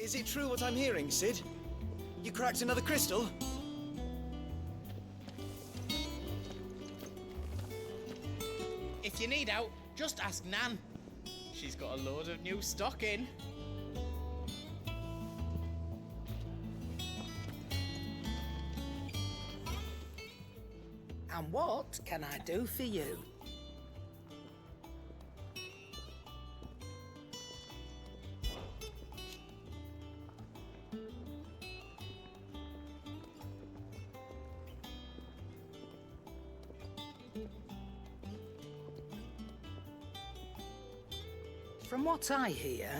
Is it true what I'm hearing, Sid? You cracked another crystal? If you need out, just ask Nan. She's got a load of new stock in. And what can I do for you? From what I hear,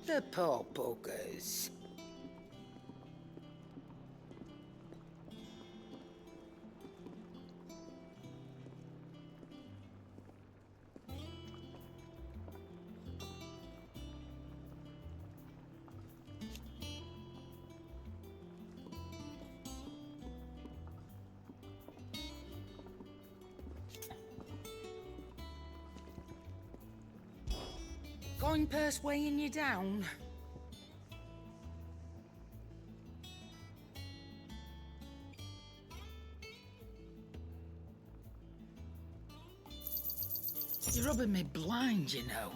the poor buggers. Coin purse weighing you down? You're rubbing me blind, you know.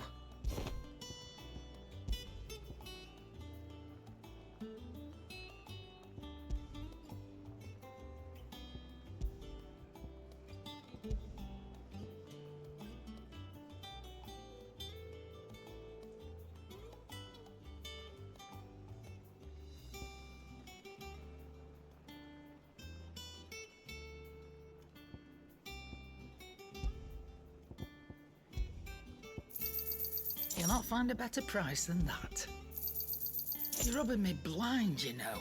You'll not find a better price than that. You're rubbing me blind, you know.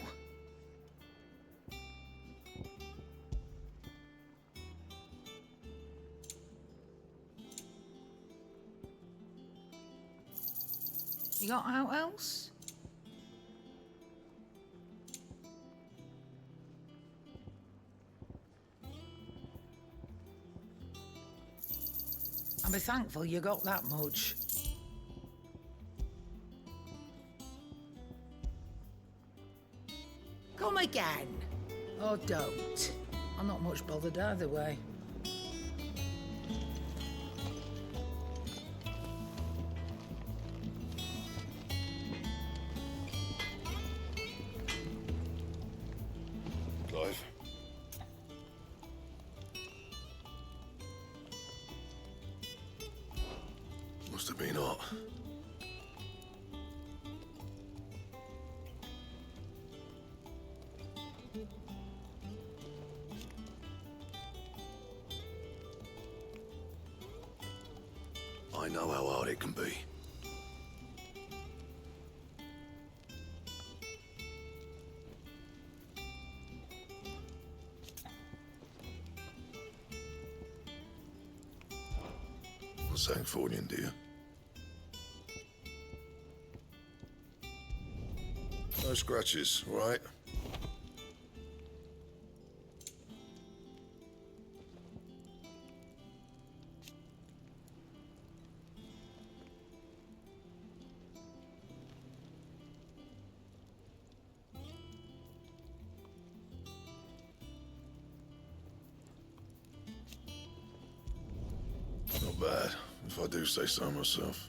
You got out else? I'll be thankful you got that much. Come again. Or don't. I'm not much bothered either way. Clive. Must have been hot. I know how hard it can be. What's that for you, dear? No scratches, all right? Not bad, if I do say so myself.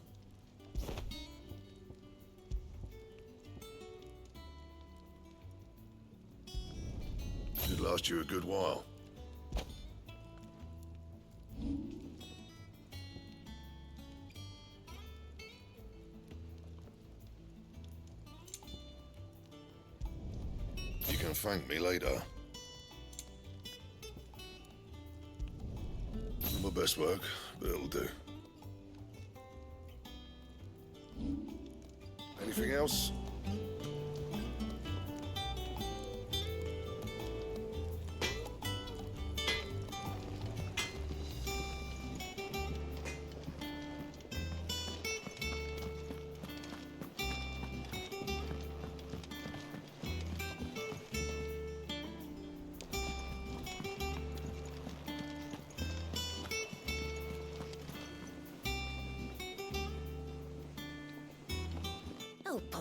Should last you a good while. You can thank me later. My best work, but it'll do. Anything else?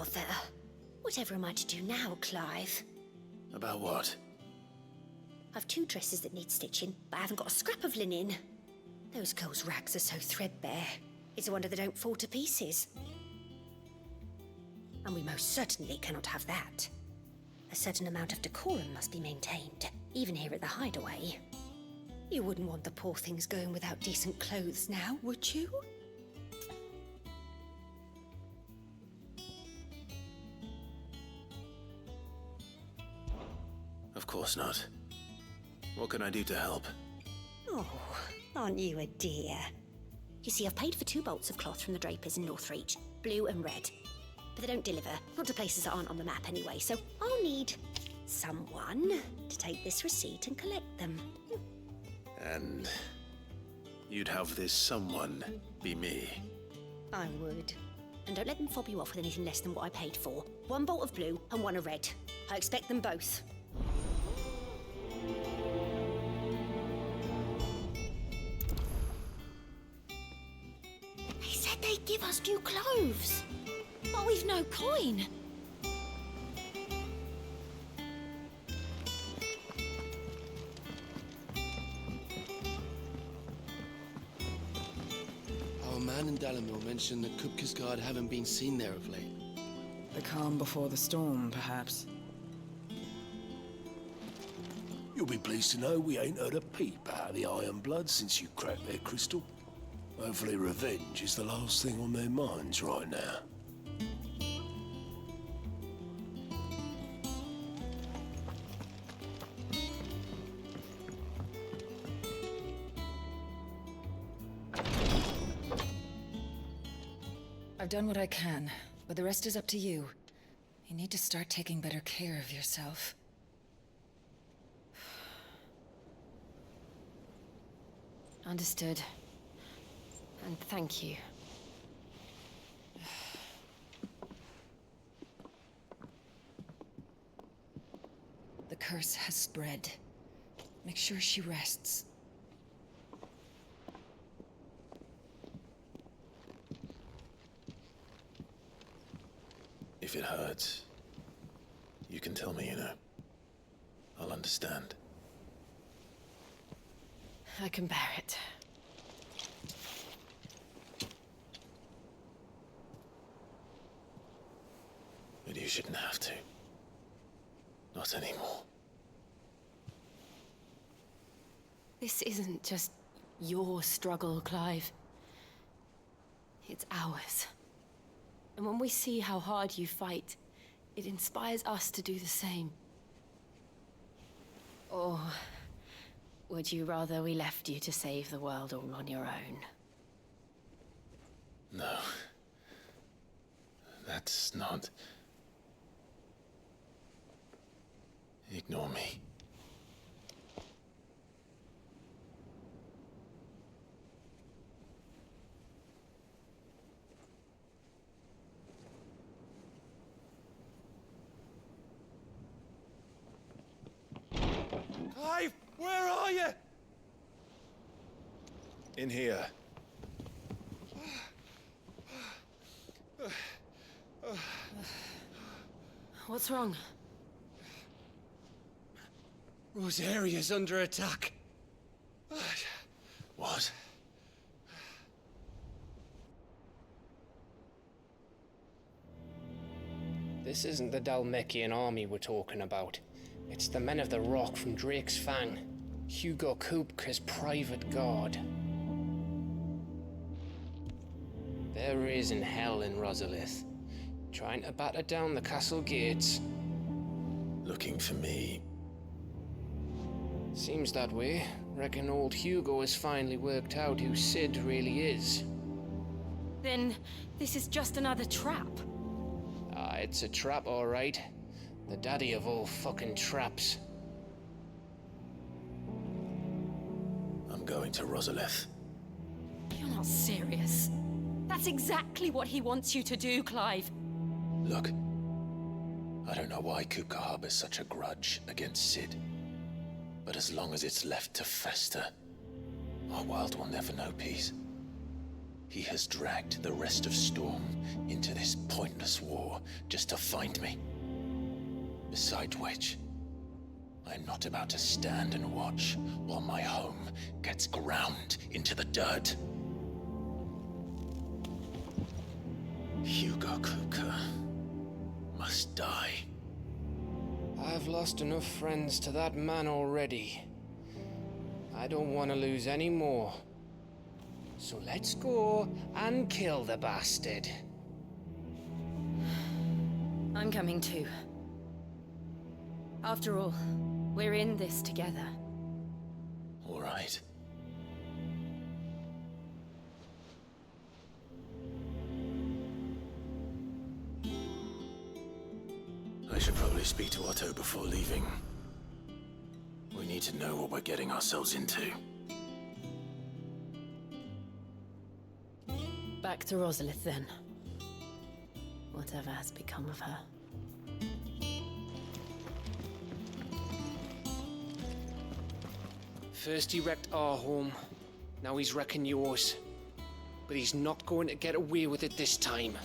bother. Whatever am I to do now, Clive? About what? I've 2 dresses that need stitching, but I haven't got a scrap of linen. Those girls' rags are so threadbare. It's a wonder they don't fall to pieces. And we most certainly cannot have that. A certain amount of decorum must be maintained, even here at the hideaway. You wouldn't want the poor things going without decent clothes now, would you? Of course not. What can I do to help? Oh, aren't you a dear? You see, I've paid for 2 bolts of cloth from the drapers in Northreach, blue and red. But they don't deliver, not to places that aren't on the map anyway, so I'll need someone to take this receipt and collect them. And you'd have this someone be me. I would. And don't let them fob you off with anything less than what I paid for. 1 bolt of blue and 1 of red. I expect them both. They said they'd give us new clothes. But we've no coin. Our man in Dalamil mentioned that Kupka's guard haven't been seen there of late. The calm before the storm, perhaps. You'll be pleased to know we ain't heard a peep out of the Iron Blood since you cracked their crystal. Hopefully revenge is the last thing on their minds right now. I've done what I can, but the rest is up to you. You need to start taking better care of yourself. Understood. And thank you. The curse has spread. Make sure she rests. If it hurts, you can tell me, you know. I'll understand. I can bear it. But you shouldn't have to. Not anymore. This isn't just your struggle, Clive. It's ours. And when we see how hard you fight, it inspires us to do the same. Or would you rather we left you to save the world all on your own? No. That's not... Ignore me. Clive, where are you? In here. What's wrong? Rosaria's under attack. What? This isn't the Dalmekian army we're talking about. It's the men of the Rock from Drake's Fang. Hugo Kupka's private guard. They're raising hell in Rosalith, trying to batter down the castle gates. Looking for me. Seems that way. Reckon old Hugo has finally worked out who Sid really is. Then this is just another trap. Ah, it's a trap, all right. The daddy of all fucking traps. I'm going to Rosalith. You're not serious. That's exactly what he wants you to do, Clive. Look. I don't know why Kupka harbors such a grudge against Sid. But as long as it's left to fester, our world will never know peace. He has dragged the rest of Storm into this pointless war just to find me. Besides which, I'm not about to stand and watch while my home gets ground into the dirt. Hugo Kupka must die. I've lost enough friends to that man already. I don't want to lose any more. So let's go and kill the bastard. I'm coming too. After all, we're in this together. All right. I should probably speak to Otto before leaving. We need to know what we're getting ourselves into. Back to Rosalith then. Whatever has become of her. First he wrecked our home, now he's wrecking yours. But he's not going to get away with it this time.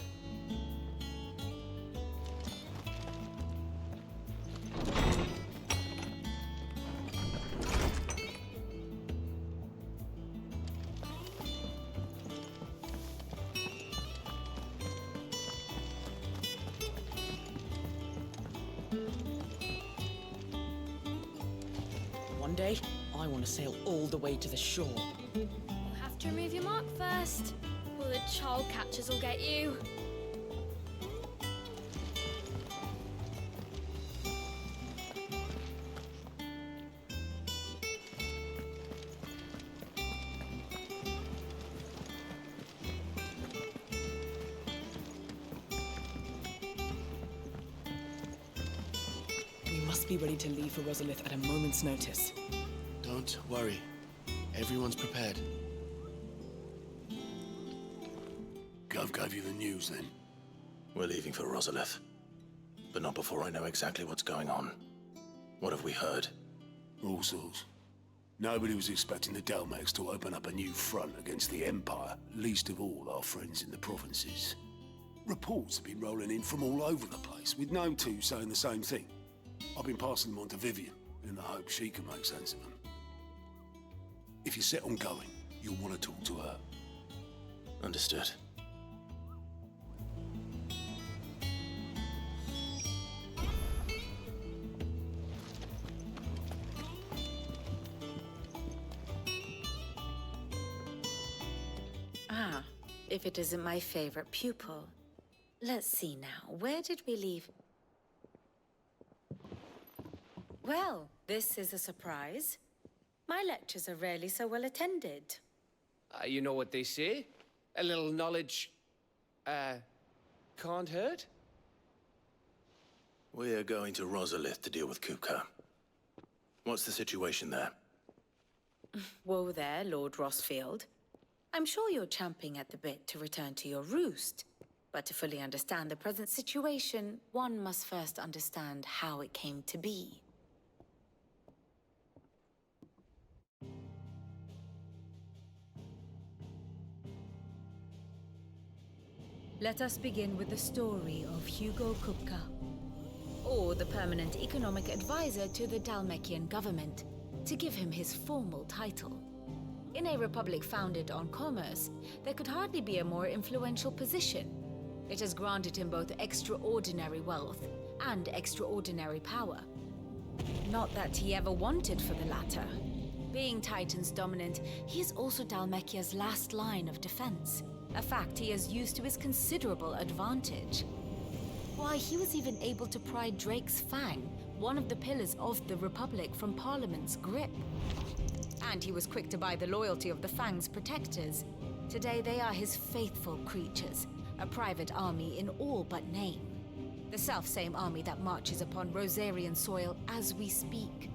One day, I want to sail all the way to the shore. You'll have to remove your mark first, or the child catchers will get you. We must be ready to leave for Rosalith at a moment's notice. Don't worry. Everyone's prepared. Gov gave you the news then? We're leaving for Rosalith. But not before I know exactly what's going on. What have we heard? All sorts. Nobody was expecting the Dalmex to open up a new front against the Empire, least of all our friends in the provinces. Reports have been rolling in from all over the place, with no two saying the same thing. I've been passing them on to Vivian, in the hope she can make sense of them. If you're set on going, you'll want to talk to her. Understood. Ah, if it isn't my favorite pupil. Let's see now, where did we leave? Well, this is a surprise. My lectures are rarely so well attended. You know what they say? A little knowledge, can't hurt? We're going to Rosalith to deal with Kupka. What's the situation there? Whoa there, Lord Rossfield. I'm sure you're champing at the bit to return to your roost. But to fully understand the present situation, one must first understand how it came to be. Let us begin with the story of Hugo Kupka, or the permanent economic advisor to the Dalmekian government, to give him his formal title. In a republic founded on commerce, there could hardly be a more influential position. It has granted him both extraordinary wealth and extraordinary power. Not that he ever wanted for the latter. Being Titan's dominant, he is also Dalmekia's last line of defense, a fact he has used to his considerable advantage. Why, he was even able to pry Drake's Fang, one of the pillars of the Republic, from Parliament's grip. And he was quick to buy the loyalty of the Fang's protectors. Today they are his faithful creatures, a private army in all but name. The self-same army that marches upon Rosarian soil as we speak.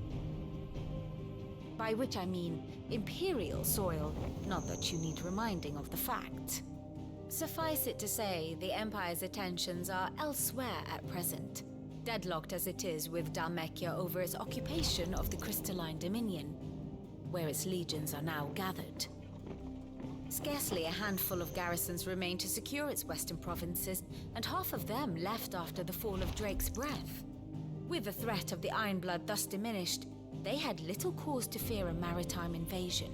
By which I mean Imperial soil, not that you need reminding of the fact. Suffice it to say, the Empire's attentions are elsewhere at present, deadlocked as it is with Dalmekia over its occupation of the Crystalline Dominion, where its legions are now gathered. Scarcely a handful of garrisons remained to secure its western provinces, and half of them left after the fall of Drake's Breath. With the threat of the Ironblood thus diminished, they had little cause to fear a maritime invasion.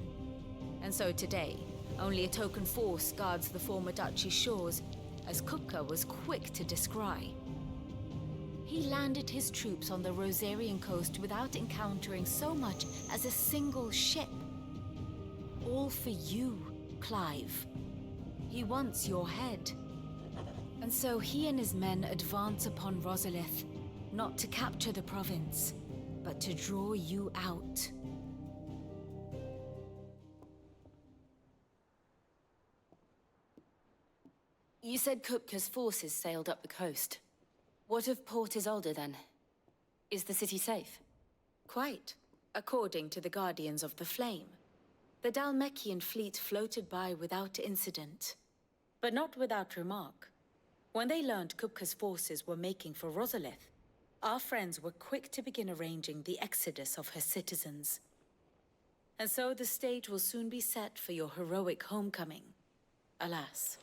And so today, only a token force guards the former duchy's shores, as Kupka was quick to descry. He landed his troops on the Rosarian coast without encountering so much as a single ship. All for you, Clive. He wants your head. And so he and his men advance upon Rosalith, not to capture the province, but to draw you out. You said Kupka's forces sailed up the coast. What of Port Isolde, then? Is the city safe? Quite, according to the Guardians of the Flame. The Dalmekian fleet floated by without incident. But not without remark. When they learned Kupka's forces were making for Rosalith, our friends were quick to begin arranging the exodus of her citizens. And so the stage will soon be set for your heroic homecoming. Alas,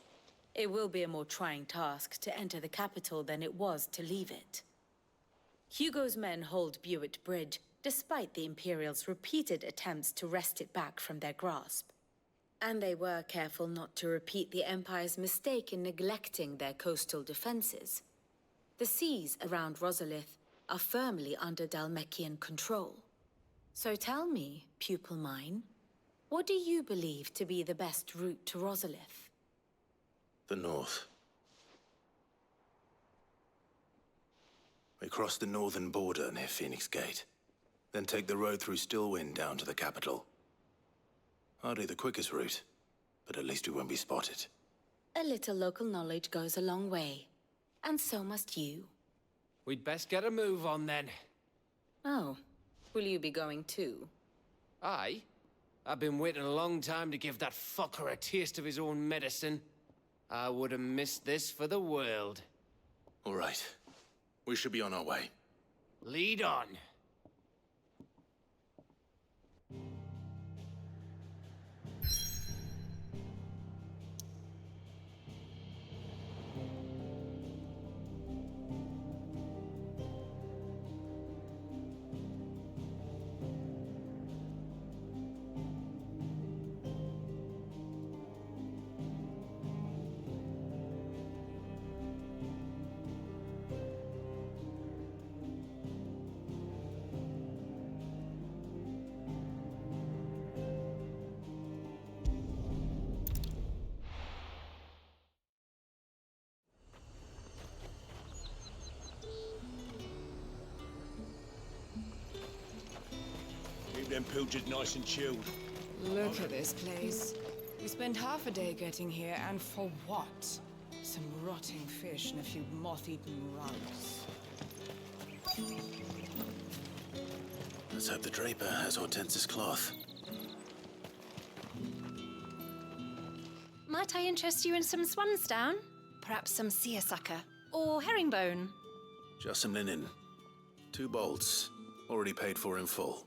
it will be a more trying task to enter the capital than it was to leave it. Hugo's men hold Buet Bridge, despite the Imperials' repeated attempts to wrest it back from their grasp. And they were careful not to repeat the Empire's mistake in neglecting their coastal defenses. The seas around Rosalith are firmly under Dalmekian control. So tell me, pupil mine, what do you believe to be the best route to Rosalith? The north. We cross the northern border near Phoenix Gate, then take the road through Stillwind down to the capital. Hardly the quickest route, but at least we won't be spotted. A little local knowledge goes a long way, and so must you. We'd best get a move on then. Oh, will you be going too? Aye. I've been waiting a long time to give that fucker a taste of his own medicine. I would have missed this for the world. All right. We should be on our way. Lead on. Keep them pilchards nice and chilled. Look at this place. We spent half a day getting here, and for what? Some rotting fish and a few moth-eaten rugs. Let's hope the Draper has Hortense's cloth. Might I interest you in some swansdown? Perhaps some seersucker? Or herringbone? Just some linen. 2 bolts. Already paid for in full.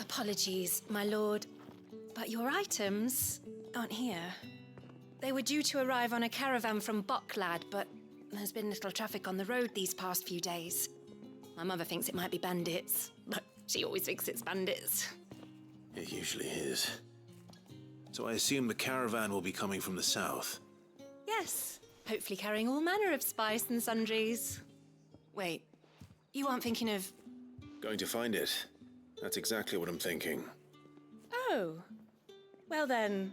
Apologies, my lord, but your items aren't here. They were due to arrive on a caravan from Bucklad, but there's been little traffic on the road these past few days. My mother thinks it might be bandits, but she always thinks it's bandits. It usually is. So I assume the caravan will be coming from the south. Yes, hopefully carrying all manner of spice and sundries. Wait, you aren't thinking of... Going to find it. That's exactly what I'm thinking. Oh, well then,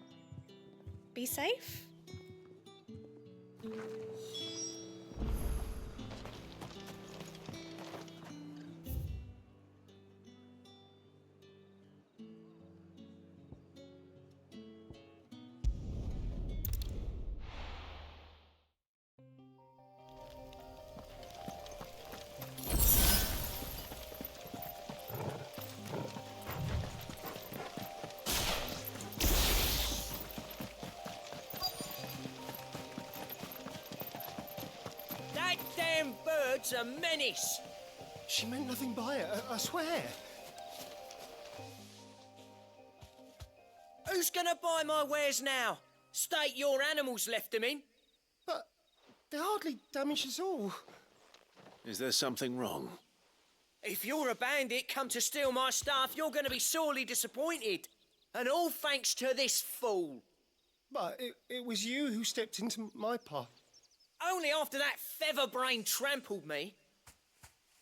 be safe. It's a menace! She meant nothing by it, I swear. Who's gonna buy my wares now? State your animals left them in. But they hardly damaged us all. Is there something wrong? If you're a bandit come to steal my stuff, you're gonna be sorely disappointed. And all thanks to this fool. But it was you who stepped into my path. Only after that featherbrain trampled me.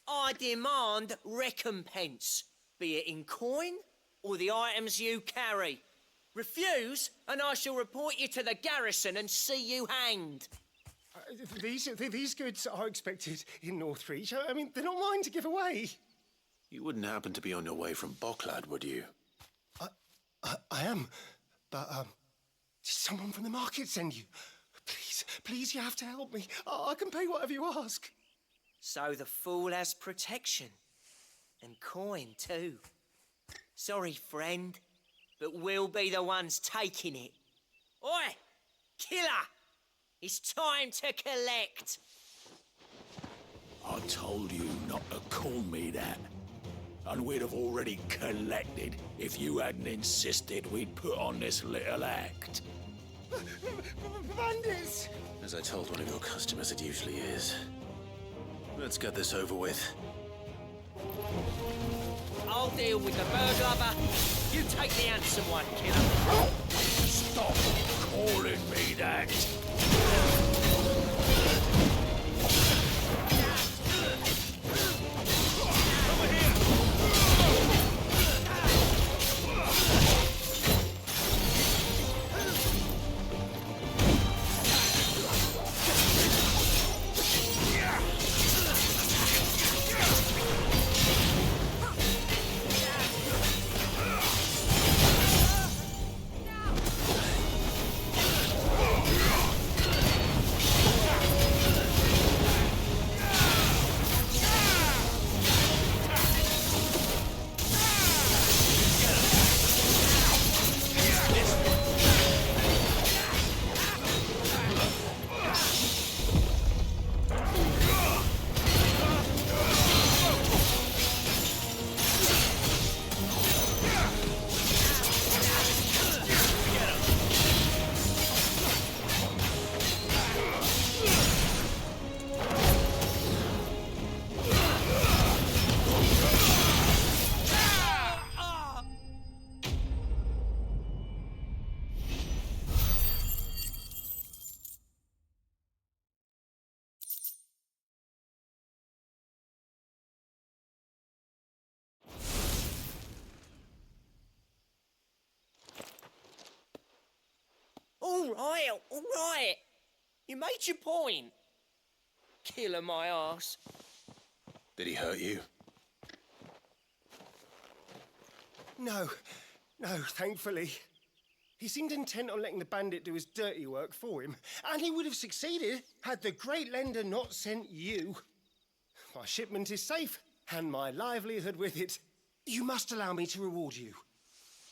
I demand recompense, be it in coin or the items you carry. Refuse, and I shall report you to the garrison and see you hanged. These goods are expected in Northreach. I mean, they're not mine to give away. You wouldn't happen to be on your way from Bocklad, would you? I am, but did someone from the market send you? Please, you have to help me. I can pay whatever you ask. So the fool has protection. And coin, too. Sorry, friend, but we'll be the ones taking it. Oi! Killer! It's time to collect! I told you not to call me that. And we'd have already collected if you hadn't insisted we'd put on this little act. Bandits! As I told one of your customers, it usually is. Let's get this over with. I'll deal with the bird lover. You take the handsome one, killer. Stop calling me that. All right. You made your point. Killer my ass. Did he hurt you? No, thankfully. He seemed intent on letting the bandit do his dirty work for him, and he would have succeeded had the Great Lender not sent you. My shipment is safe, and my livelihood with it. You must allow me to reward you.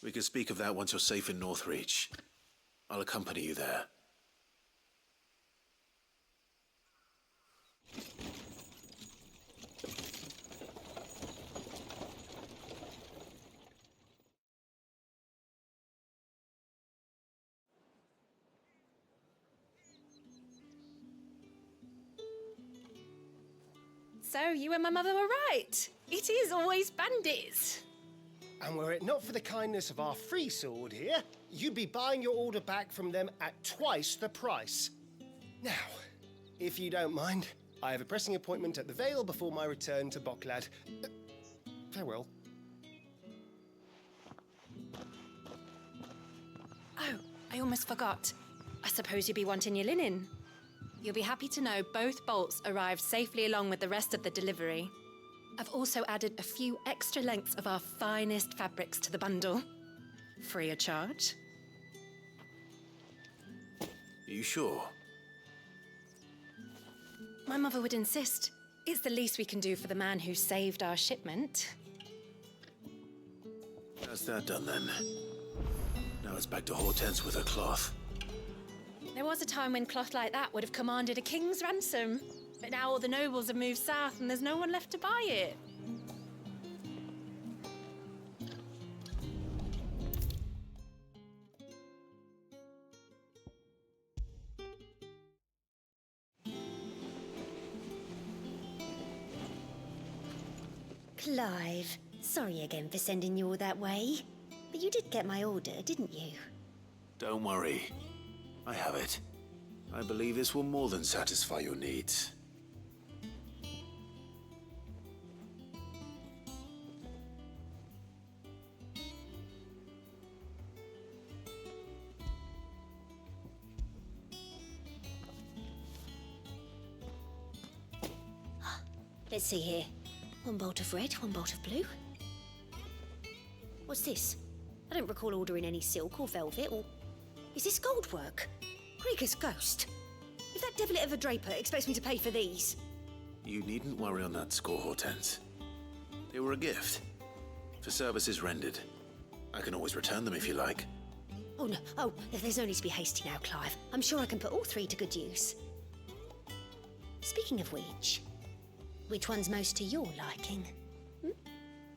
We can speak of that once you're safe in Northreach. I'll accompany you there. So you and my mother were right. It is always bandits. And were it not for the kindness of our free sword here, you'd be buying your order back from them at twice the price. Now, if you don't mind, I have a pressing appointment at the Vale before my return to Bocklad. Farewell. Oh, I almost forgot. I suppose you'll be wanting your linen. You'll be happy to know both bolts arrived safely along with the rest of the delivery. I've also added a few extra lengths of our finest fabrics to the bundle. Free of charge. Are you sure? My mother would insist. It's the least we can do for the man who saved our shipment. That's that done then. Now it's back to Hortense with her cloth. There was a time when cloth like that would have commanded a king's ransom. But now all the nobles have moved south and there's no one left to buy it. Clive, sorry again for sending you all that way. But you did get my order, didn't you? Don't worry. I have it. I believe this will more than satisfy your needs. Let's see here. One bolt of red, one bolt of blue. What's this? I don't recall ordering any silk or velvet, or... Is this gold work? Krieger's ghost. If that devil of a draper expects me to pay for these... You needn't worry on that score, Hortense. They were a gift. For services rendered. I can always return them if you like. Oh, no. Oh, there's no need to be hasty now, Clive. I'm sure I can put all three to good use. Speaking of which one's most to your liking?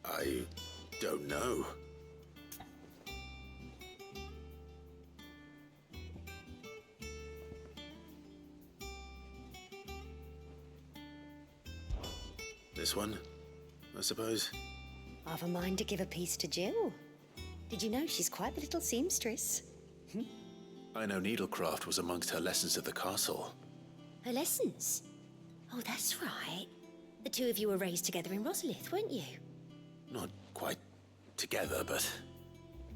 I don't know. This one, I suppose. I've a mind to give a piece to Jill. Did you know she's quite the little seamstress? I know needlecraft was amongst her lessons at the castle. Her lessons? Oh, that's right. The two of you were raised together in Rosalith, weren't you? Not quite together, but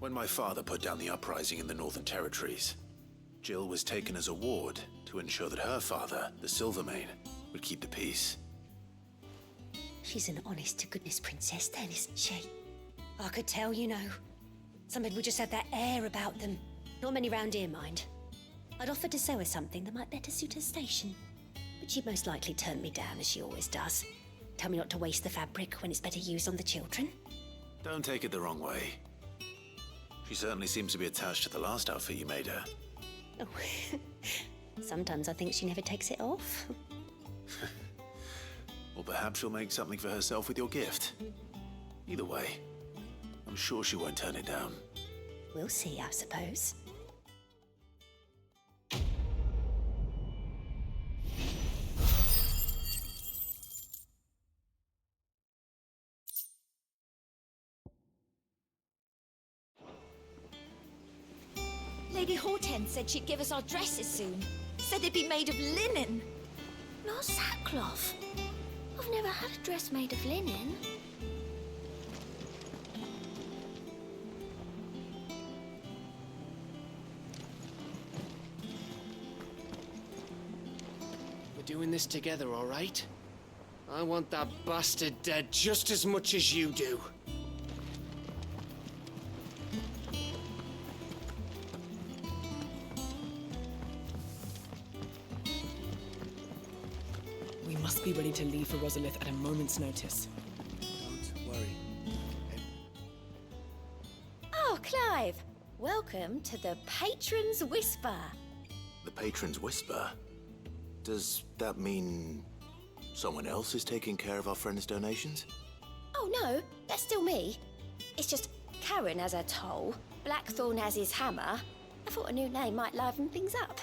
when my father put down the uprising in the Northern Territories, Jill was taken as a ward to ensure that her father, the Silvermane, would keep the peace. She's an honest-to-goodness princess then, isn't she? I could tell, you know. Some men would just have that air about them. Not many round here, mind. I'd offered to sew her something that might better suit her station. But she'd most likely turn me down, as she always does. Tell me not to waste the fabric when it's better used on the children. Don't take it the wrong way. She certainly seems to be attached to the last outfit you made her. Oh, sometimes I think she never takes it off. Or perhaps she'll make something for herself with your gift. Either way, I'm sure she won't turn it down. We'll see, I suppose. Lady Hortense said she'd give us our dresses soon. Said they'd be made of linen. Not sackcloth. I've never had a dress made of linen. We're doing this together, all right? I want that bastard dead just as much as you do. We must be ready to leave for Rosalith at a moment's notice. Don't worry. Oh, Clive! Welcome to the Patron's Whisper. The Patron's Whisper? Does that mean someone else is taking care of our friend's donations? Oh, no, that's still me. It's just Karen has her toll, Blackthorn has his hammer. I thought a new name might liven things up.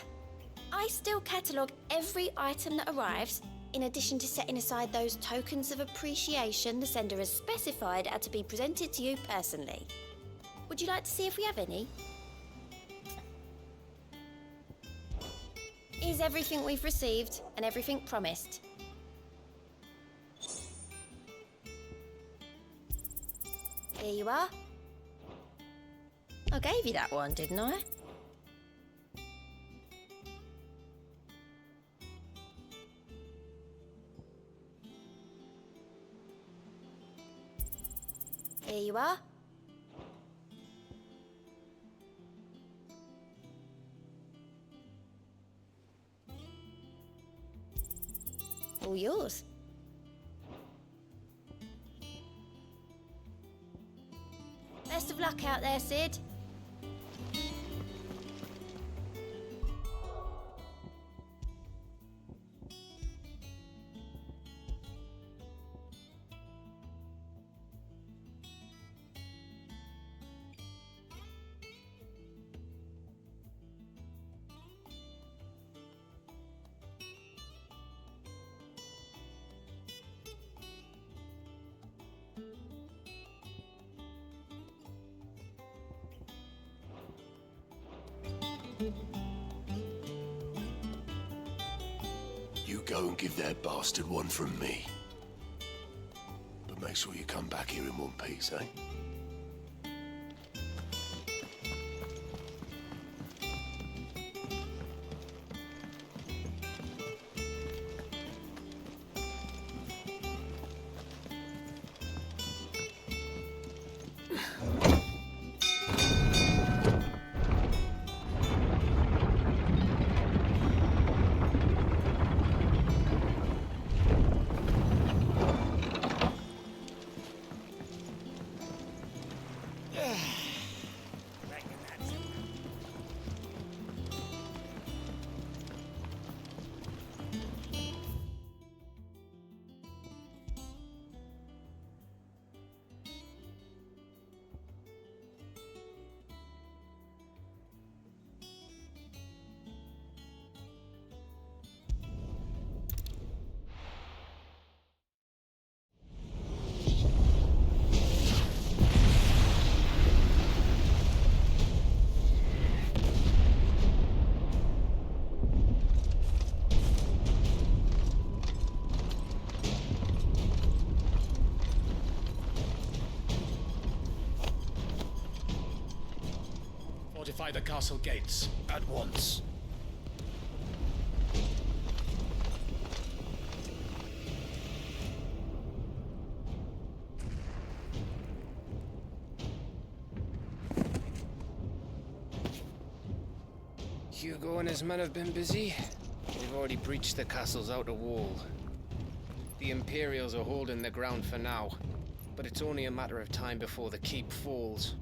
I still catalogue every item that arrives, in addition to setting aside those tokens of appreciation the sender has specified are to be presented to you personally. Would you like to see if we have any? Is everything we've received and everything promised? Here you are. I gave you that one, didn't I? Here you are. All yours. Best of luck out there, Sid. You go and give that bastard one from me. But make sure you come back here in one piece, eh? Fortify the castle gates at once. Hugo and his men have been busy. They've already breached the castle's outer wall. The Imperials are holding the ground for now, but it's only a matter of time before the keep falls.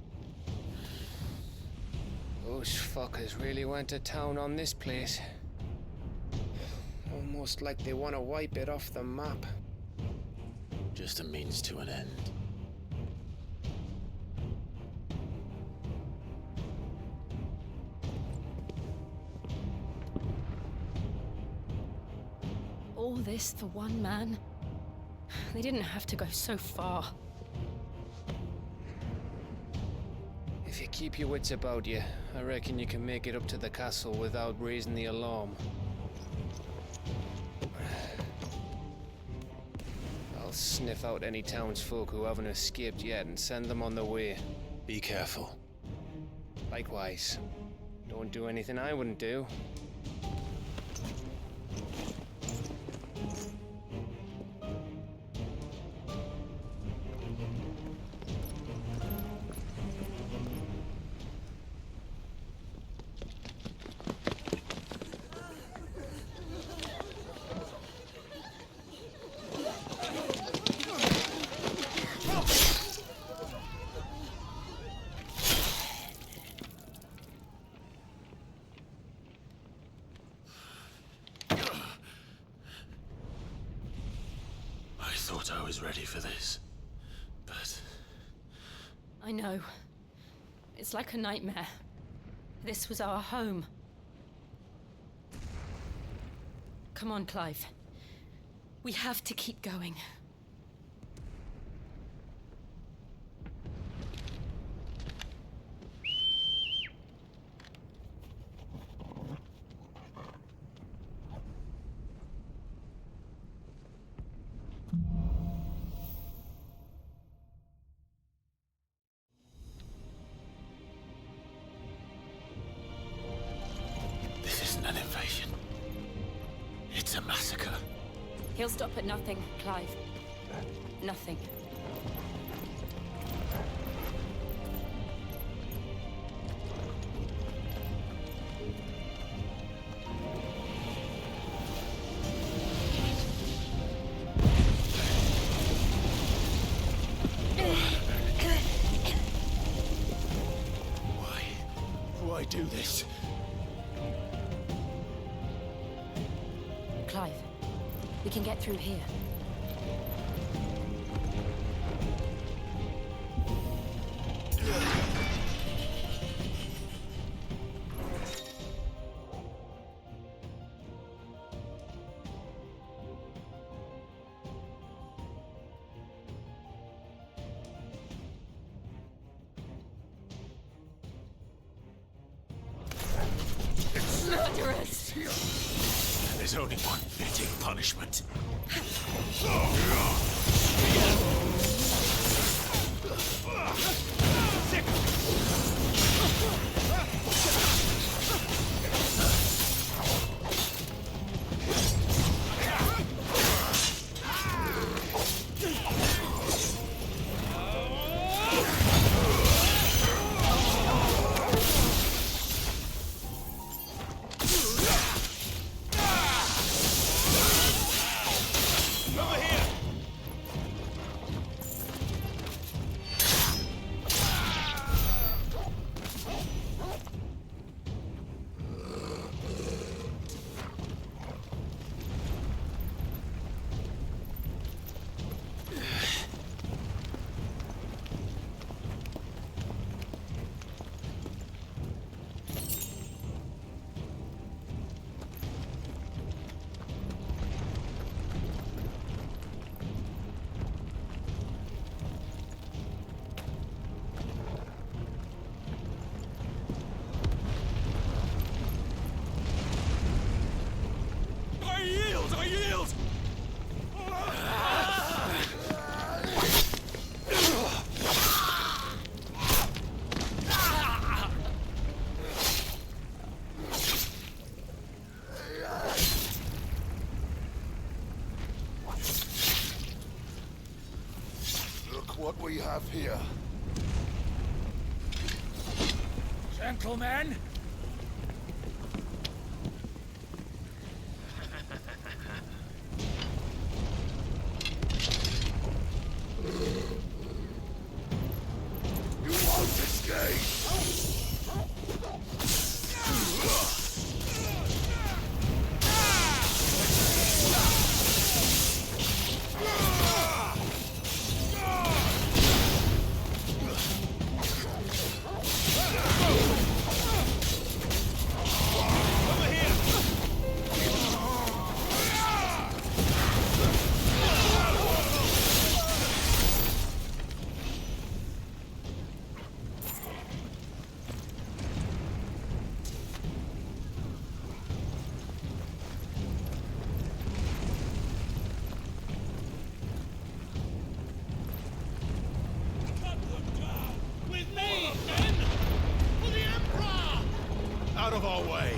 Those fuckers really went to town on this place. Almost like they want to wipe it off the map. Just a means to an end. All this for one man? They didn't have to go so far. If you keep your wits about you, I reckon you can make it up to the castle without raising the alarm. I'll sniff out any townsfolk who haven't escaped yet and send them on their way. Be careful. Likewise. Don't do anything I wouldn't do. I thought I was ready for this, but... I know. It's like a nightmare. This was our home. Come on, Clive. We have to keep going. This isn't an invasion. It's a massacre. He'll stop at nothing, Clive. Nothing. Why do this? Clive, we can get through here. There's only one fitting punishment. I yield! Look what we have here. Gentlemen! You won't escape! With me, men! For the Emperor! Out of our way!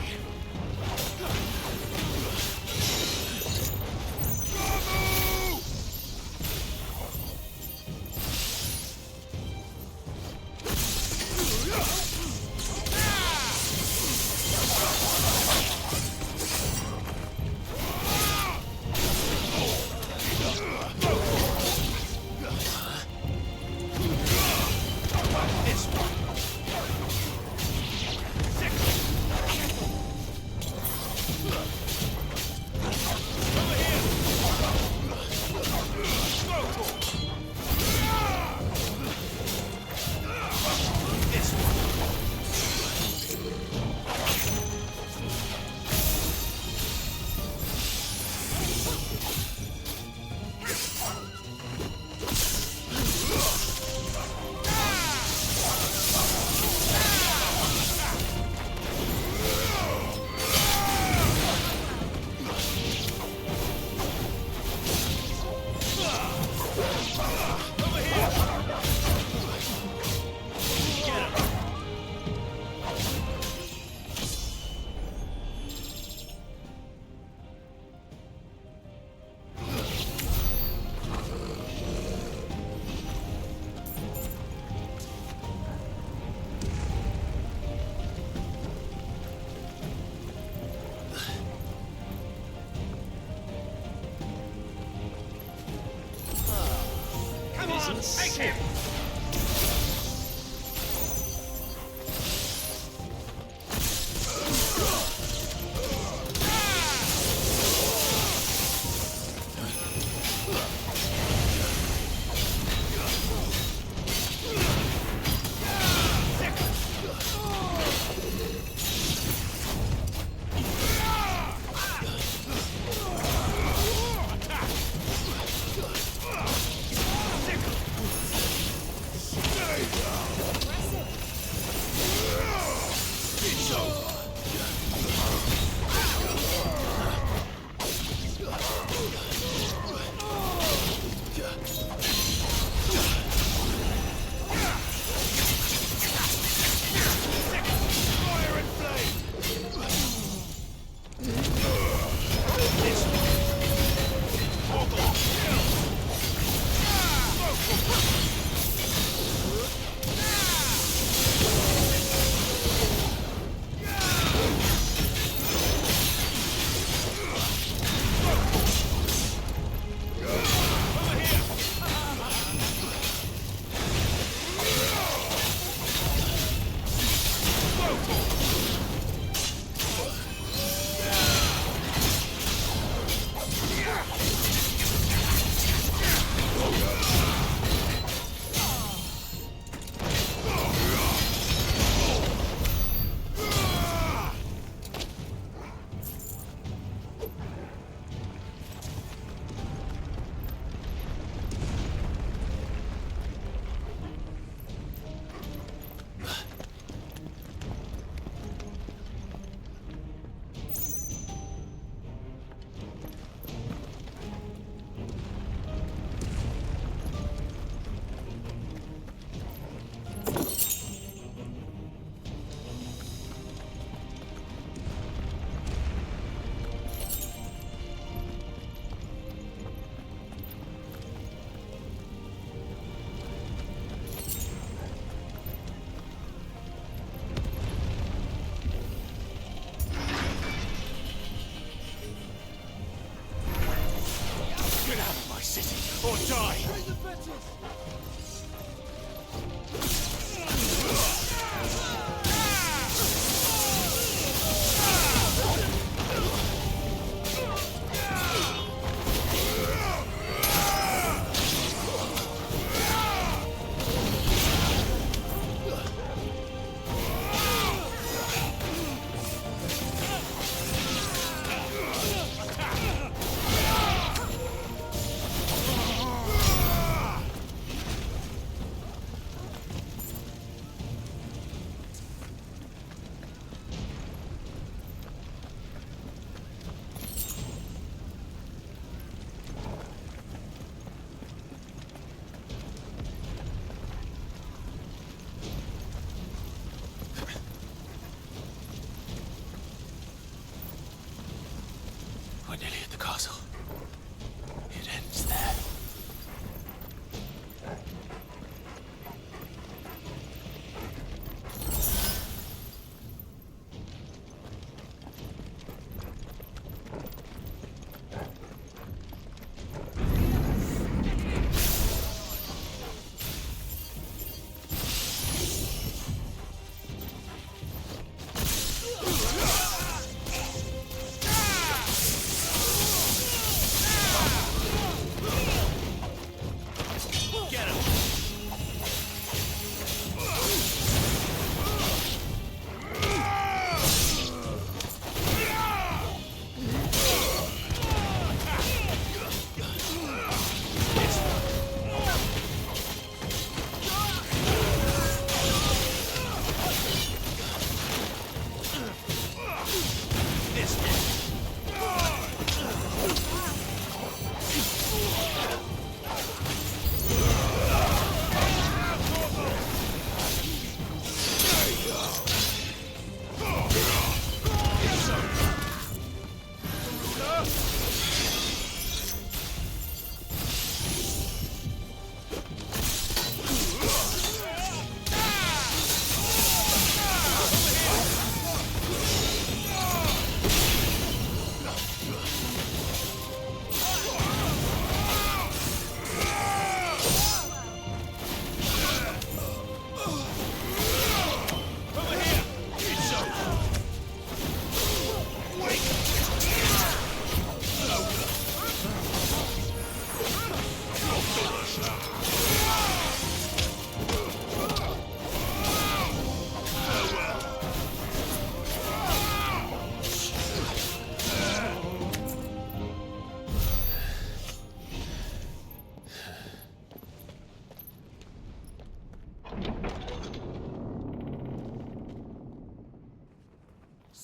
Come on, take him! We're nearly at the castle. It ends there.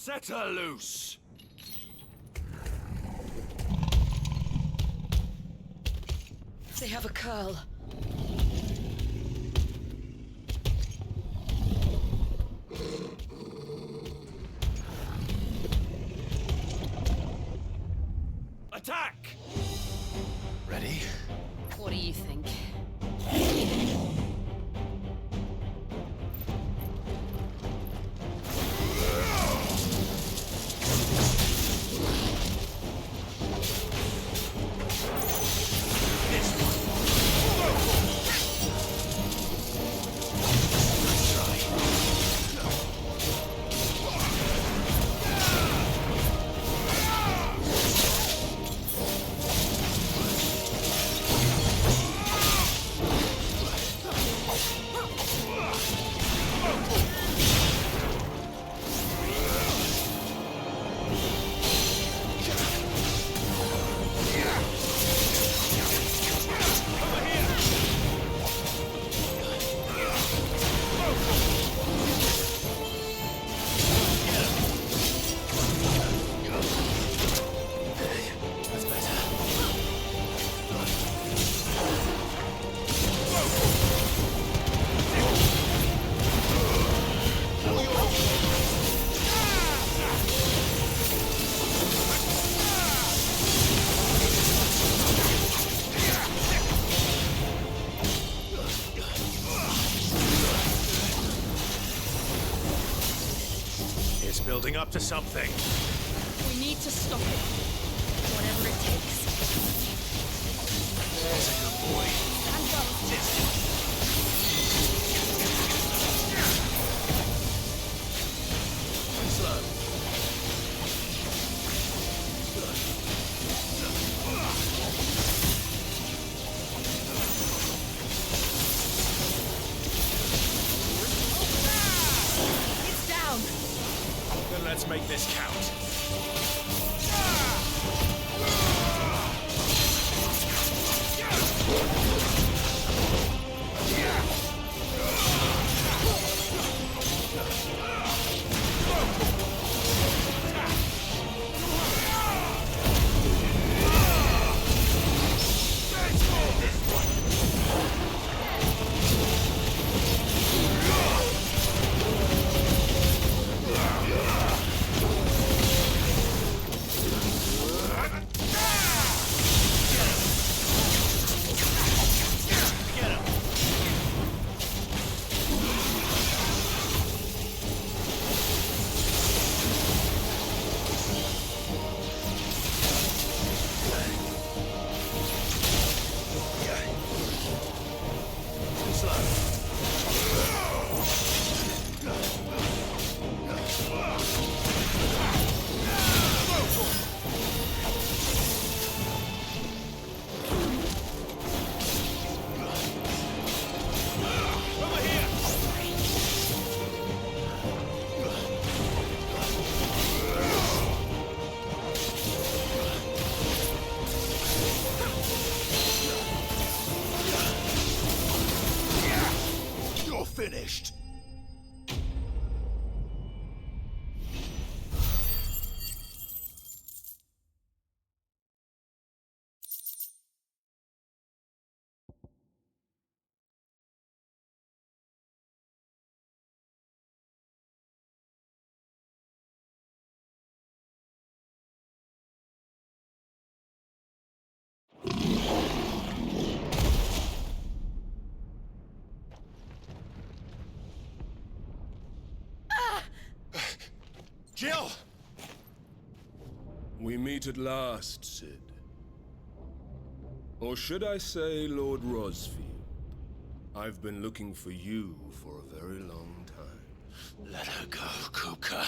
Set her loose! They have a curl. Attack! Ready? What do you think? Building up to something. We need to stop it. Whatever it takes. There's a good boy. Stand up. It's down! Then let's make this count. You're finished. Jill! We meet at last, Sid. Or should I say, Lord Rosfield? I've been looking for you for a very long time. Let her go, Kuka.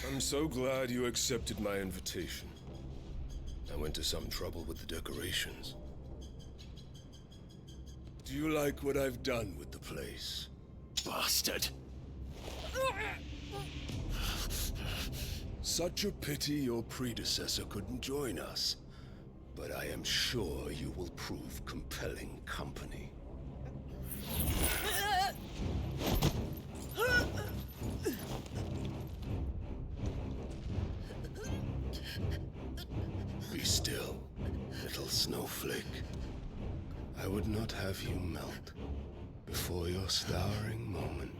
I'm so glad you accepted my invitation. I went to some trouble with the decorations. Do you like what I've done with the place? Bastard. Such a pity your predecessor couldn't join us. But I am sure you will prove compelling company. Be still, little snowflake. I would not have you melt before your starring moment.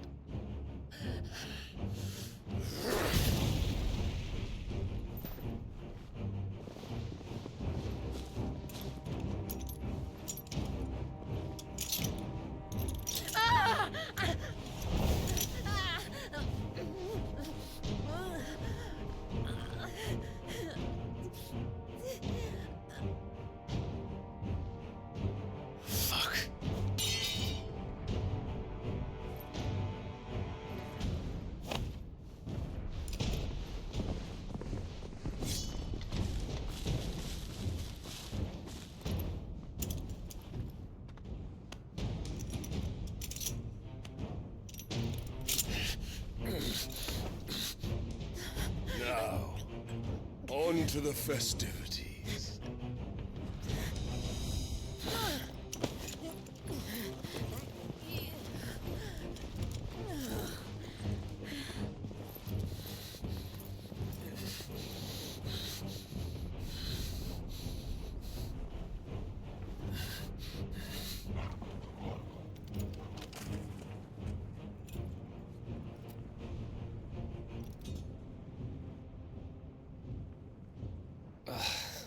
Now, on to the festivities.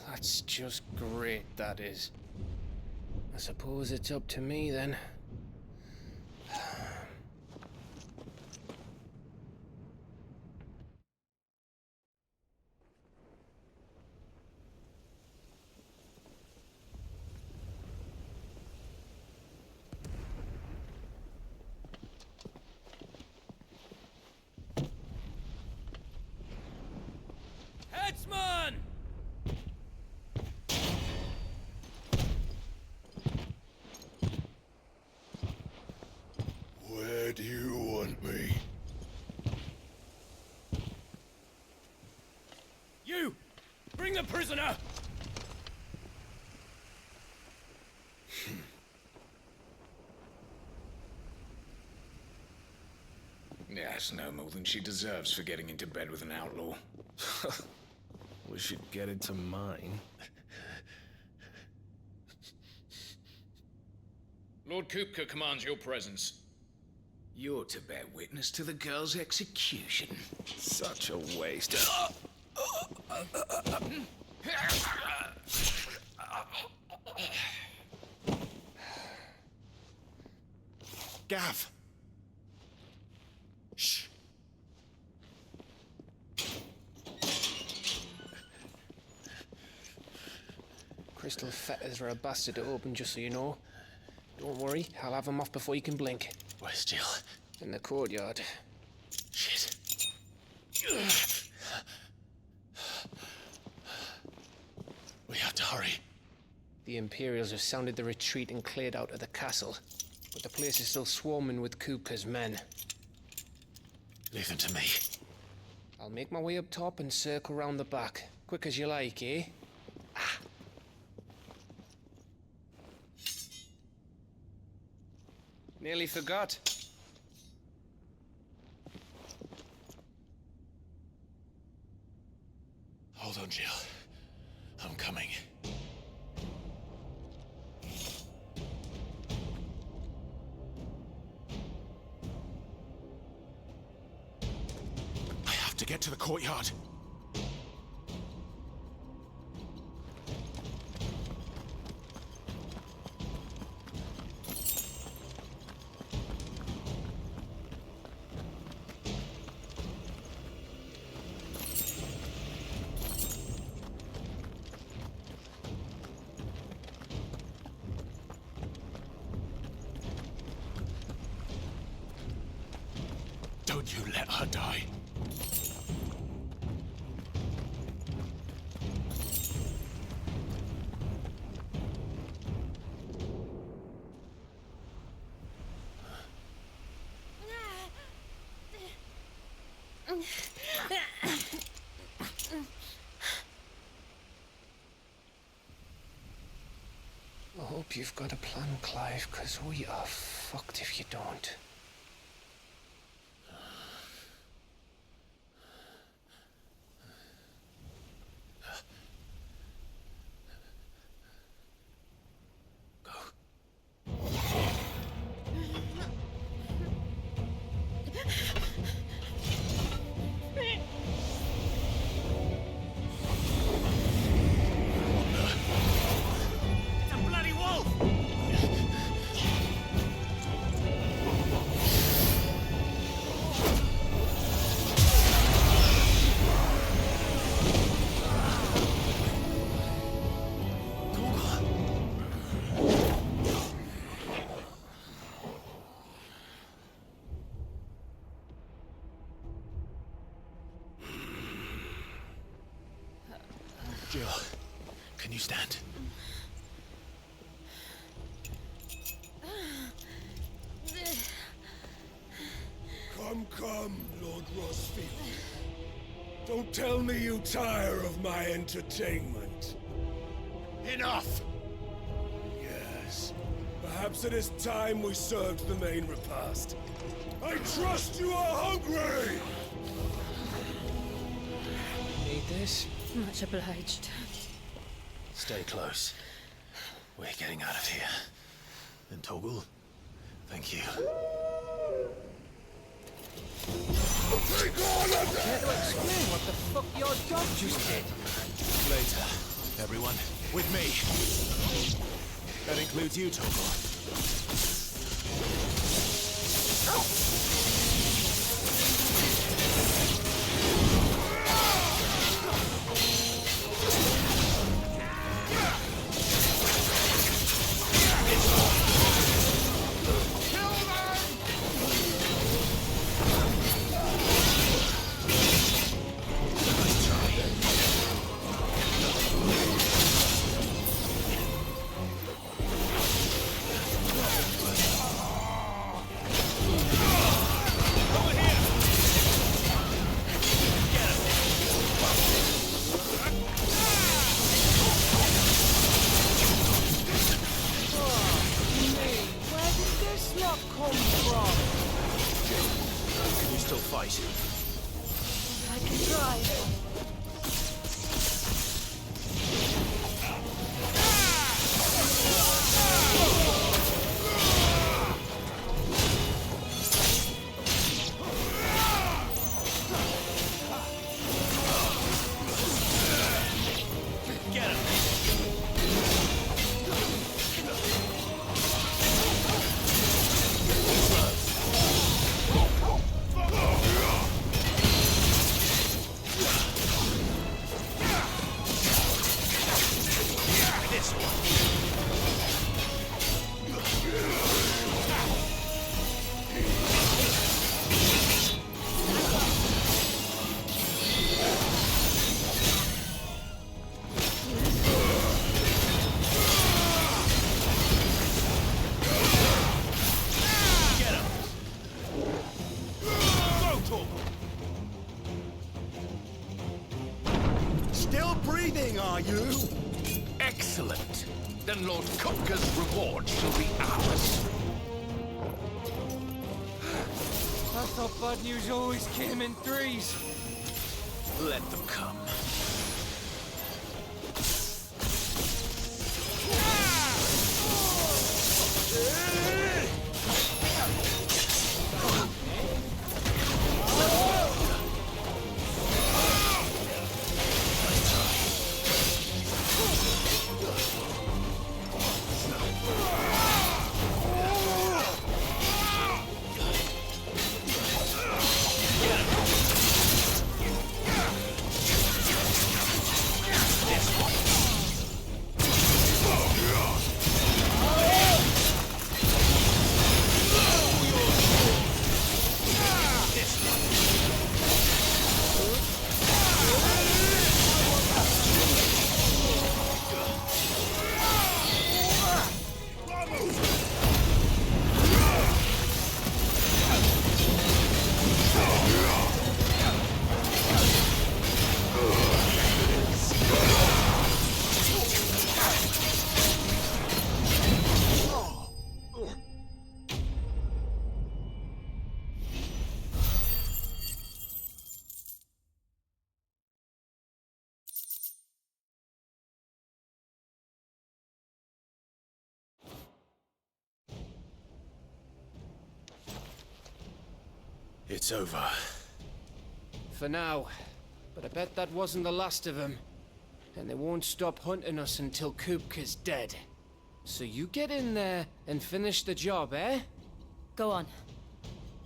That's just great, that is. I suppose it's up to me then. Why do you want me? You! Bring the prisoner! Yes, no more than she deserves for getting into bed with an outlaw. We should get into mine. Lord Kupka commands your presence. You're to bear witness to the girl's execution. Such a waste. Gav! Shh! Crystal fetters are a bastard to open, just so you know. Don't worry, I'll have them off before you can blink. Where's Jill? In the courtyard. Shit. We have to hurry. The Imperials have sounded the retreat and cleared out of the castle, but the place is still swarming with Kupka's men. Leave them to me. I'll make my way up top and circle round the back. Quick as you like, eh? Nearly forgot. Hold on, Jill. I'm coming. I have to get to the courtyard. Don't you let her die. I hope you've got a plan, Clive, because we are fucked if you don't. Jill, can you stand? Come, Lord Rosfield. Don't tell me you tire of my entertainment. Enough! Yes. Perhaps it is time we served the main repast. I trust you are hungry! Need this? Much obliged. Stay close. We're getting out of here. And Toggle, thank you. Take all of Care to explain what the fuck your dog just did? Later, everyone. With me. That includes you, Toggle. come from? Can you still fight? I can try. Still breathing, are you? Excellent. Then Lord Kupka's reward shall be ours. I thought bad news always came in threes. Let them come. It's over. For now. But I bet that wasn't the last of them. And they won't stop hunting us until Kupka's dead. So you get in there and finish the job, eh? Go on.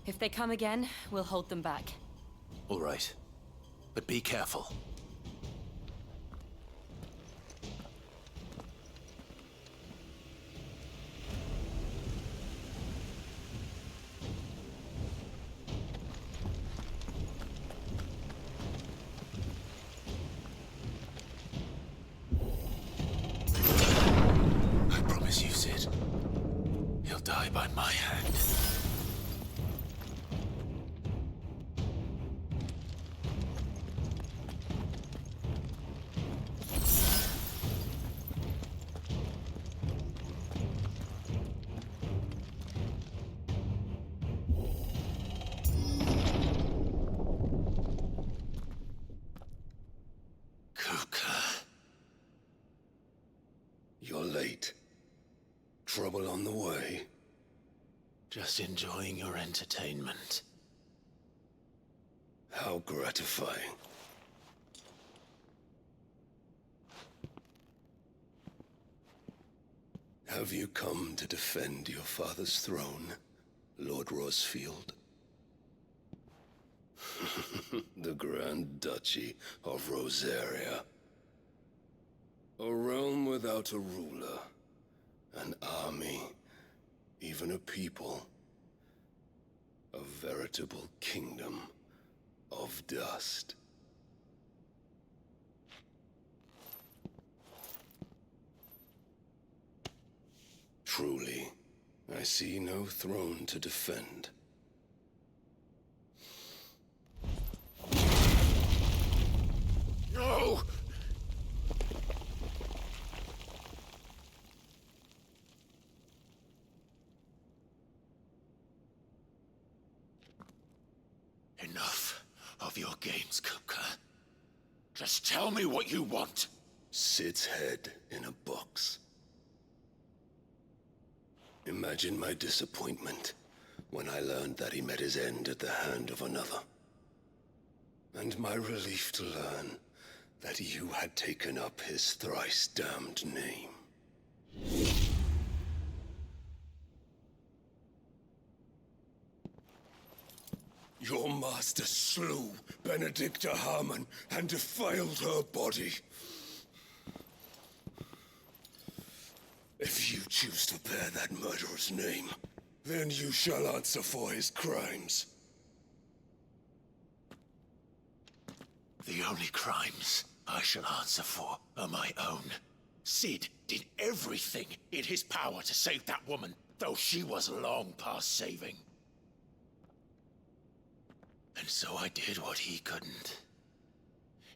If they come again, we'll hold them back. All right. But be careful. I promise you, Sid. He'll die by my hand. You're late. Trouble on the way? Just enjoying your entertainment. How gratifying. Have you come to defend your father's throne, Lord Rosfield? The Grand Duchy of Rosaria. A realm without a ruler, an army, even a people. A veritable kingdom of dust. Truly, I see no throne to defend. No! of your games, Kupka. Just tell me what you want. Sid's head in a box. Imagine my disappointment when I learned that he met his end at the hand of another. And my relief to learn that you had taken up his thrice damned name. Your master slew Benedicta Harmon and defiled her body. If you choose to bear that murderer's name, then you shall answer for his crimes. The only crimes I shall answer for are my own. Sid did everything in his power to save that woman, though she was long past saving. And so I did what he couldn't.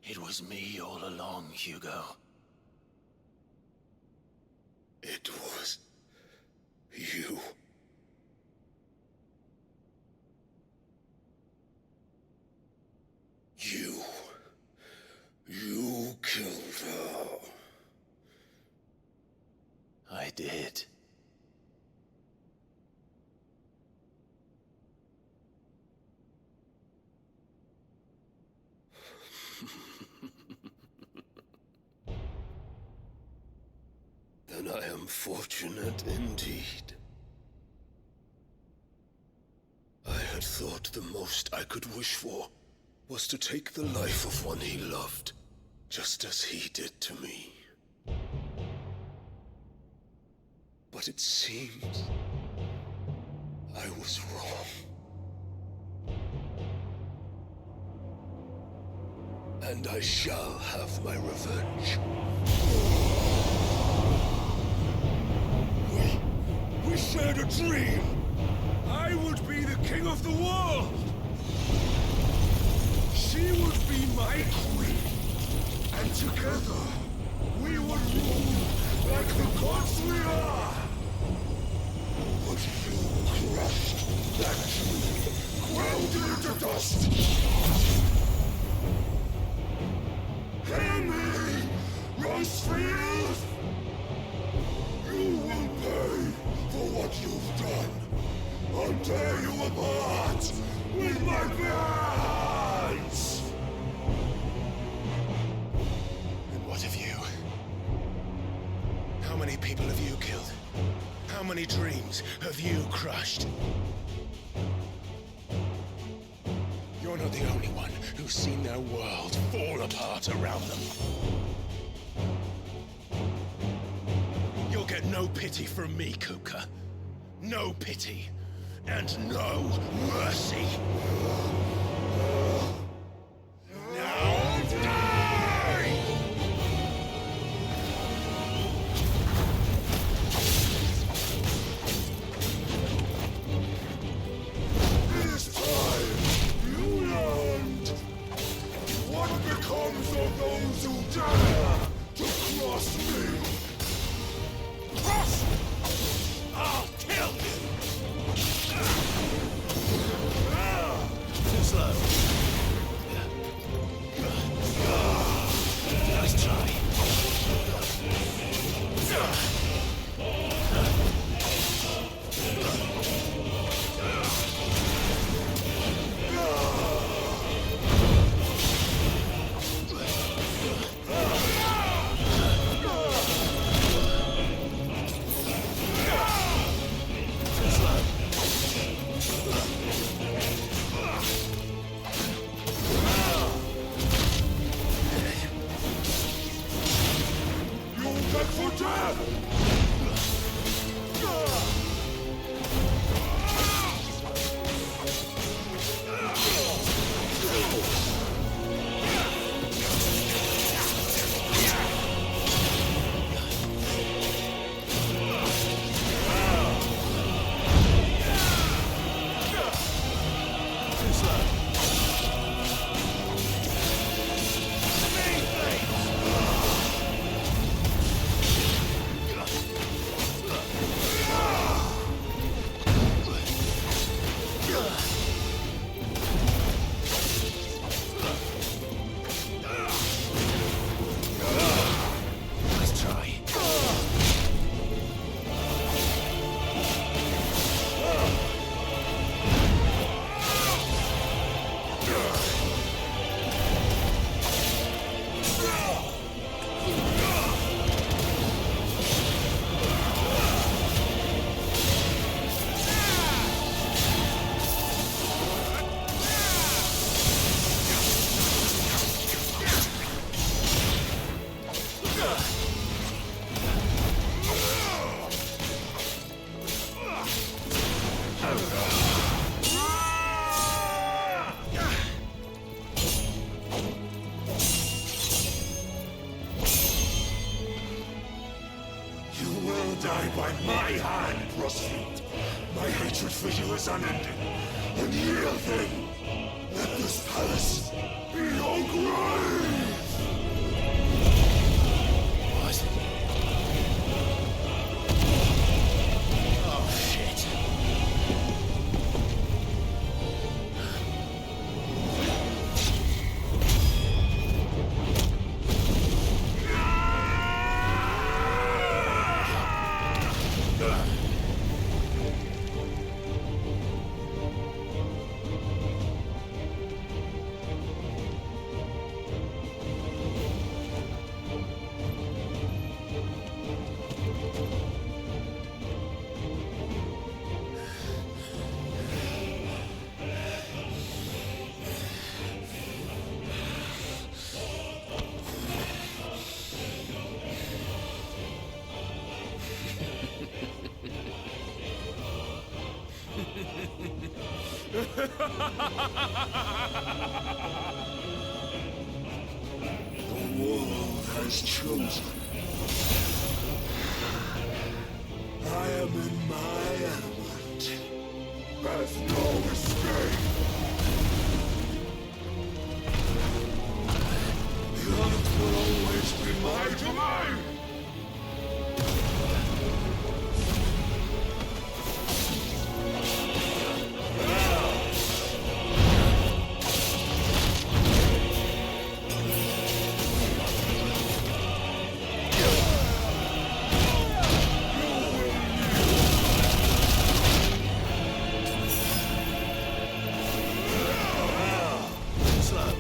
It was me all along, Hugo. It was you. You killed her. I did. Then I am fortunate indeed. I had thought the most I could wish for was to take the life of one he loved, just as he did to me. But it seems I was wrong. And I shall have my revenge. We shared a dream! I would be the king of the world! She would be my queen! And together, we would rule like the gods we are! But you crushed that dream, ground it into dust! Hear me, Rosefield! You will pay for what you've done. I'll tear you apart with my hands! And what of you? How many people have you killed? How many dreams have you crushed? You're not the only one who's seen their world fall apart around them. You'll get no pity from me, Kupka. No pity. And no mercy. Now die! This time, you learned what becomes of those who dare to cross me. Cross! I'll kill you! by my hand, prostrate. My hatred for you is unending. Unyielding. Then, let this palace be your grave! What? Oh, shit. The world has chosen. I am in my element. There's no escape. The earth will always be my domain. Slow.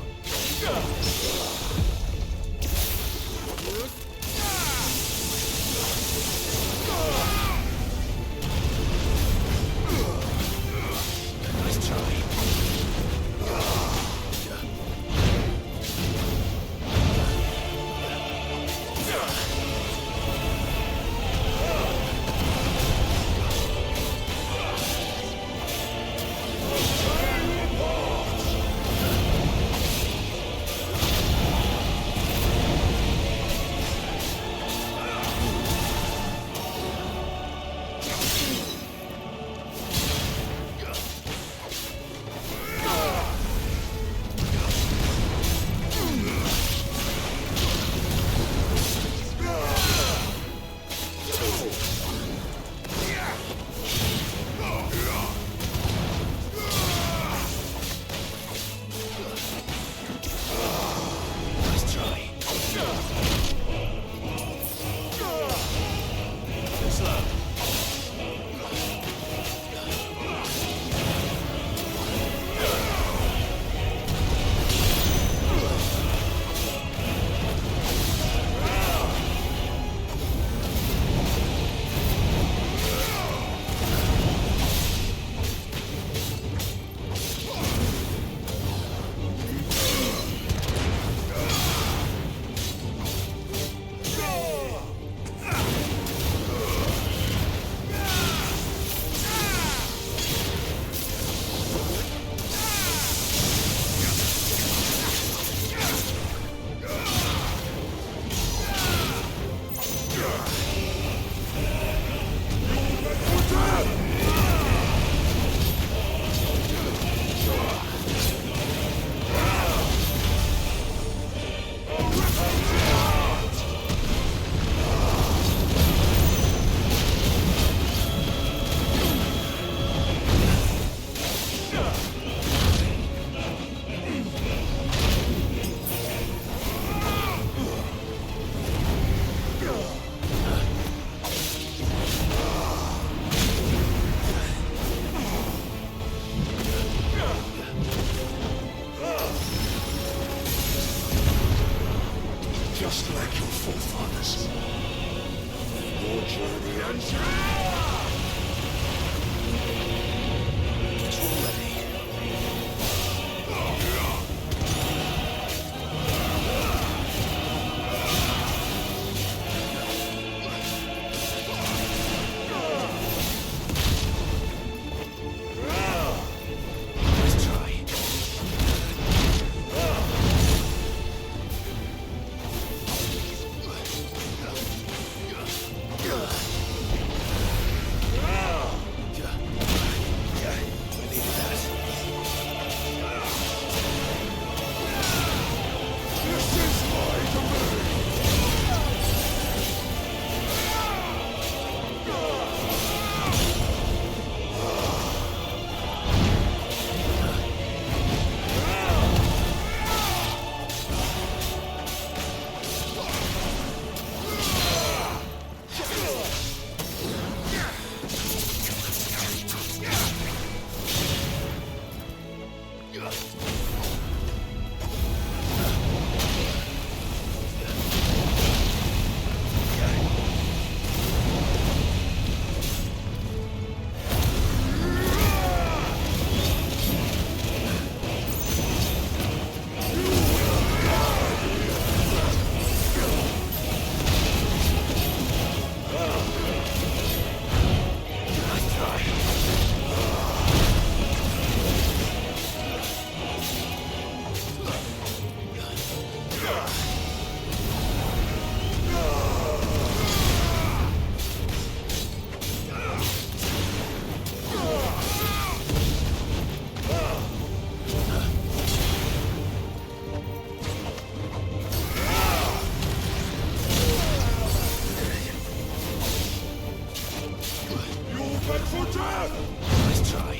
Nice try.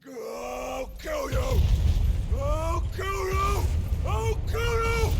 I'll kill you! I'll kill you! I'll kill you!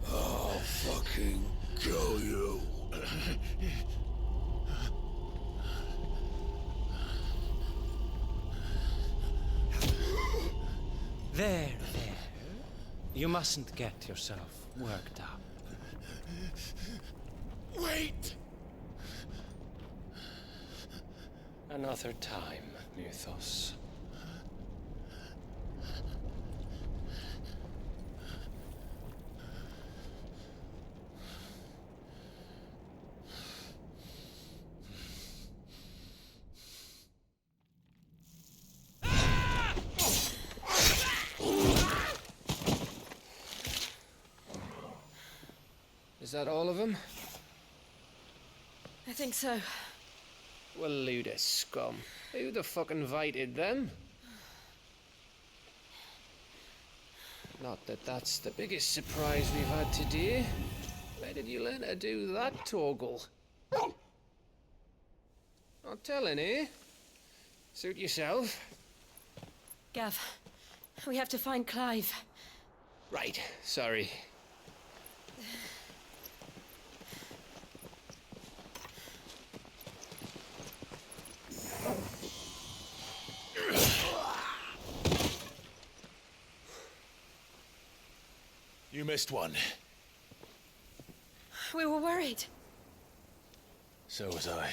I'll fucking kill you. There. You mustn't get yourself worked up. Wait! Another time, Mythos. Is that all of them? I think so. Well, load of scum. Who the fuck invited them? Not that that's the biggest surprise we've had today. Where did you learn to do that, Torgal? Not telling, eh? Suit yourself. Gav, We have to find Clive. Right, sorry. You missed one. We were worried. So was I.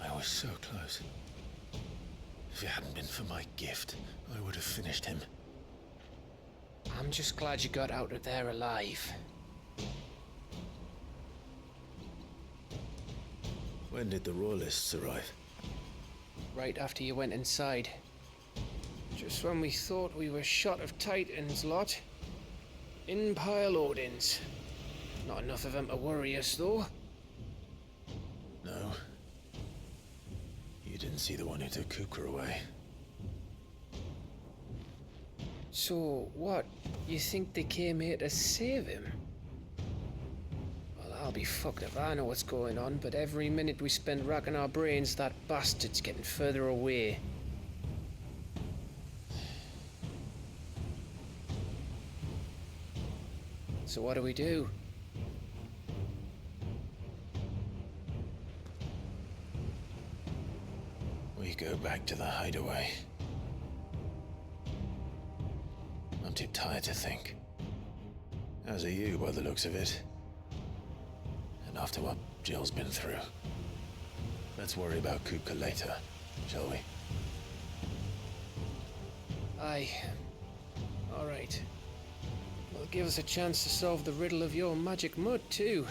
I was so close. If it hadn't been for my gift, I would have finished him. I'm just glad you got out of there alive. When did the Royalists arrive? Right after you went inside. Just when we thought we were shot of Titans, lot. In pile Odins. Not enough of them to worry us, though. No. You didn't see the one who took Kupka away. So, what? You think they came here to save him? Well, I'll be fucked if I know what's going on, but every minute we spend racking our brains, that bastard's getting further away. So what do we do? We go back to the hideaway. I'm too tired to think. As are you, by the looks of it. And after what Jill's been through. Let's worry about Kupka later, shall we? Aye. All right. Well, give us a chance to solve the riddle of your magic mud, too.